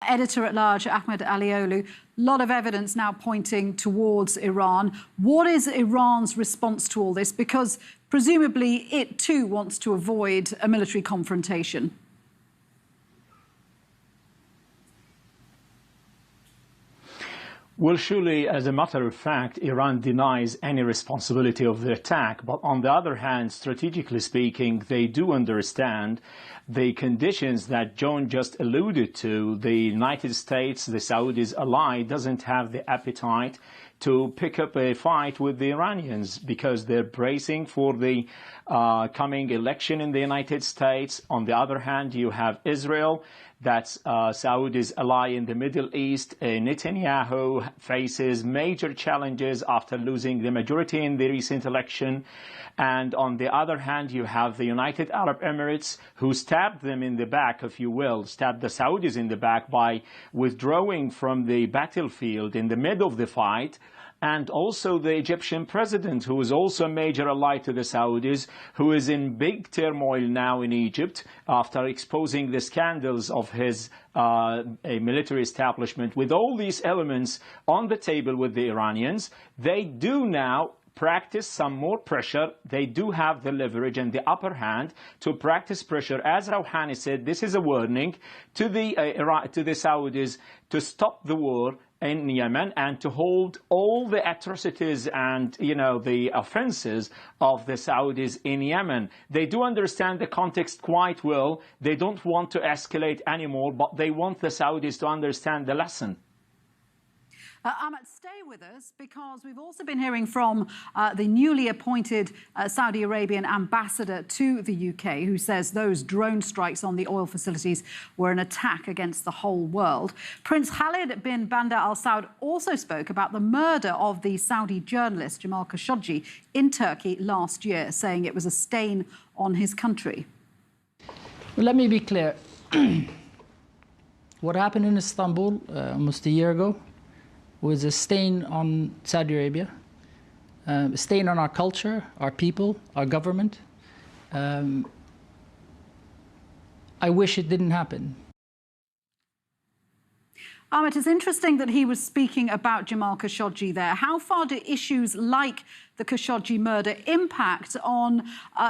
editor-at-large Ahmed Aliolu. A lot of evidence now pointing towards Iran. What is Iran's response to all this? Because presumably it too wants to avoid a military confrontation. Well, surely, as a matter of fact, Iran denies any responsibility of the attack. But on the other hand, strategically speaking, they do understand the conditions that John just alluded to. The United States, the Saudis ally, doesn't have the appetite to pick up a fight with the Iranians because they're bracing for the coming election in the United States. On the other hand, you have Israel, that's Saudi's ally in the Middle East. Netanyahu faces major challenges after losing the majority in the recent election. And on the other hand, you have the United Arab Emirates, who stabbed them in the back, if you will, stabbed the Saudis in the back by withdrawing from the battlefield in the middle of the fight. And also the Egyptian president, who is also a major ally to the Saudis, who is in big turmoil now in Egypt after exposing the scandals of his military establishment. With all these elements on the table with the Iranians, they do now practice some more pressure. They do have the leverage and the upper hand to practice pressure. As Rouhani said, this is a warning to the Saudis to stop the war in Yemen and to hold all the atrocities and, the offenses of the Saudis in Yemen. They do understand the context quite well. They don't want to escalate anymore, but they want the Saudis to understand the lesson. Ahmed, stay with us, because we've also been hearing from the newly appointed Saudi Arabian ambassador to the UK, who says those drone strikes on the oil facilities were an attack against the whole world. Prince Khalid bin Bandar Al Saud also spoke about the murder of the Saudi journalist Jamal Khashoggi in Turkey last year, saying it was a stain on his country. Well, let me be clear. What happened in Istanbul almost a year ago was a stain on Saudi Arabia, a stain on our culture, our people, our government. I wish it didn't happen. Ahmed, it's interesting that he was speaking about Jamal Khashoggi there. How far do issues like the Khashoggi murder impact on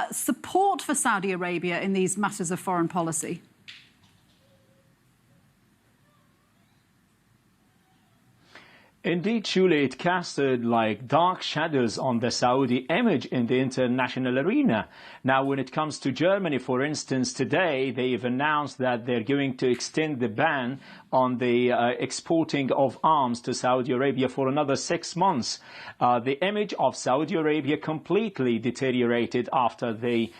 support for Saudi Arabia in these matters of foreign policy? Indeed, surely it casted like dark shadows on the Saudi image in the international arena. Now, when it comes to Germany, for instance, today they've announced that they're going to extend the ban on the exporting of arms to Saudi Arabia for another 6 months. The image of Saudi Arabia completely deteriorated after the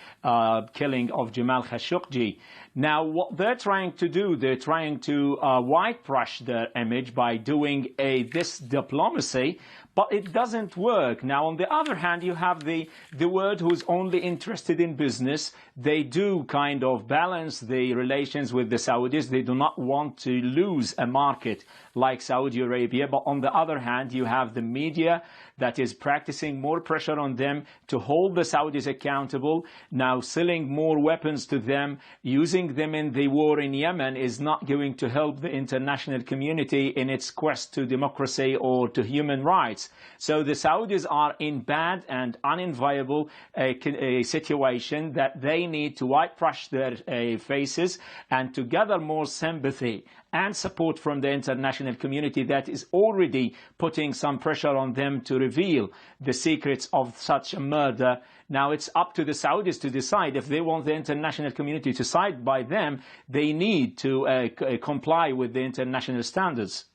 killing of Jamal Khashoggi. Now, what they're trying to do, they're trying to whitewash their image by doing this diplomacy, but it doesn't work. Now, on the other hand, you have the world who's only interested in business. They do kind of balance the relations with the Saudis. They do not want to lose a market like Saudi Arabia. But on the other hand, you have the media that is practicing more pressure on them to hold the Saudis accountable. Now, selling more weapons to them, using them in the war in Yemen is not going to help the international community in its quest to democracy or to human rights. So the Saudis are in bad and unenviable situation that they need to whitewash their faces and to gather more sympathy and support from the international community that is already putting some pressure on them to reveal the secrets of such a murder. Now, it's up to the Saudis to decide. If they want the international community to side by them, they need to comply with the international standards.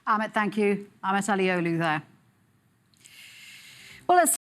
Ahmed, thank you. Ahmed Aliolu there. Well, let's